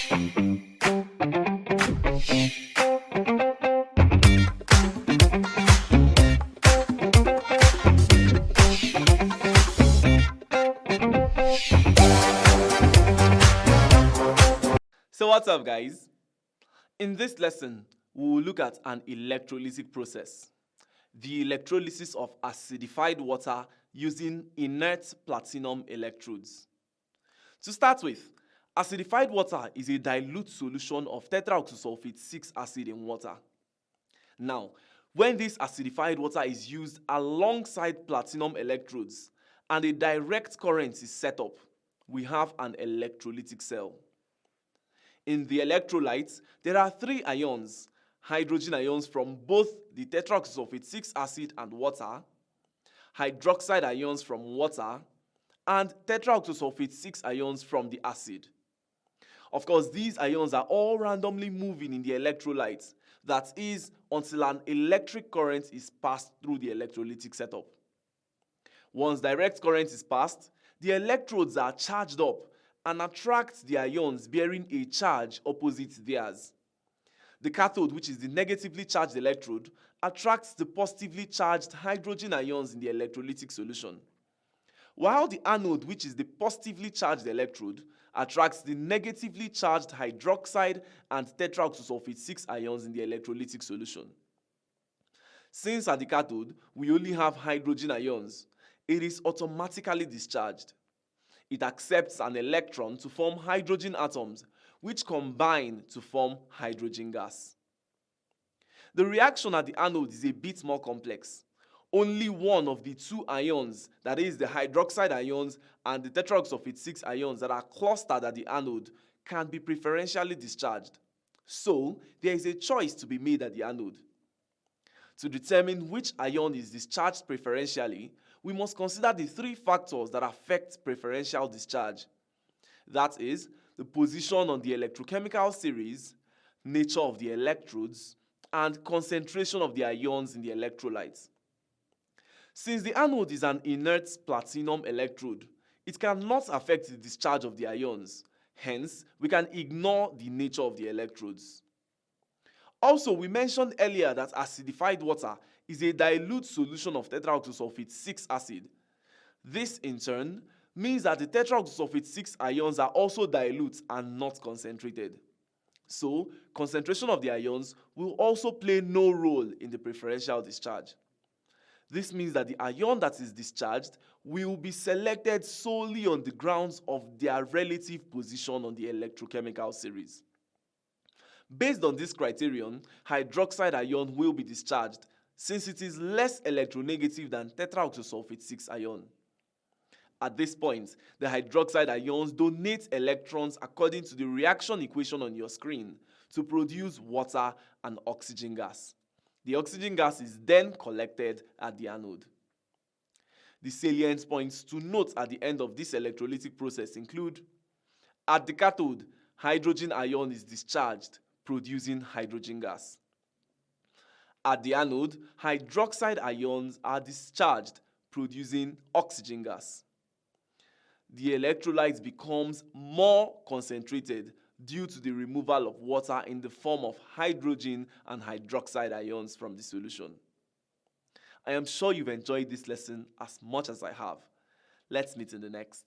So what's up, guys? In this lesson, we will look at an electrolytic process, the electrolysis of acidified water using inert platinum electrodes. To start with, acidified water is a dilute solution of tetraoxosulfate 6 acid in water. Now, when this acidified water is used alongside platinum electrodes and a direct current is set up, we have an electrolytic cell. In the electrolytes, there are three ions, hydrogen ions from both the tetraoxosulfate 6 acid and water, hydroxide ions from water, and tetraoxosulfate 6 ions from the acid. Of course, these ions are all randomly moving in the electrolytes, that is, until an electric current is passed through the electrolytic setup. Once direct current is passed, the electrodes are charged up and attract the ions bearing a charge opposite theirs. The cathode, which is the negatively charged electrode, attracts the positively charged hydrogen ions in the electrolytic solution, while the anode, which is the positively charged electrode, attracts the negatively charged hydroxide and tetraoxosulfate 6 ions in the electrolytic solution. Since at the cathode we only have hydrogen ions, it is automatically discharged. It accepts an electron to form hydrogen atoms, which combine to form hydrogen gas. The reaction at the anode is a bit more complex. Only one of the two ions, that is the hydroxide ions and the tetraoxosulfate 6 ions that are clustered at the anode, can be preferentially discharged. So, there is a choice to be made at the anode. To determine which ion is discharged preferentially, we must consider the three factors that affect preferential discharge. That is, the position on the electrochemical series, nature of the electrodes, and concentration of the ions in the electrolytes. Since the anode is an inert platinum electrode, it cannot affect the discharge of the ions. Hence, we can ignore the nature of the electrodes. Also, we mentioned earlier that acidified water is a dilute solution of tetraoxosulfate 6 acid. This, in turn, means that the tetraoxosulfate 6 ions are also dilute and not concentrated. So, concentration of the ions will also play no role in the preferential discharge. This means that the ion that is discharged will be selected solely on the grounds of their relative position on the electrochemical series. Based on this criterion, hydroxide ion will be discharged since it is less electronegative than tetraoxosulfate 6 ion. At this point, the hydroxide ions donate electrons according to the reaction equation on your screen to produce water and oxygen gas. The oxygen gas is then collected at the anode. The salient points to note at the end of this electrolytic process include: at the cathode, hydrogen ion is discharged, producing hydrogen gas. At the anode, hydroxide ions are discharged, producing oxygen gas. The electrolyte becomes more concentrated due to the removal of water in the form of hydrogen and hydroxide ions from the solution. I am sure you've enjoyed this lesson as much as I have. Let's meet in the next.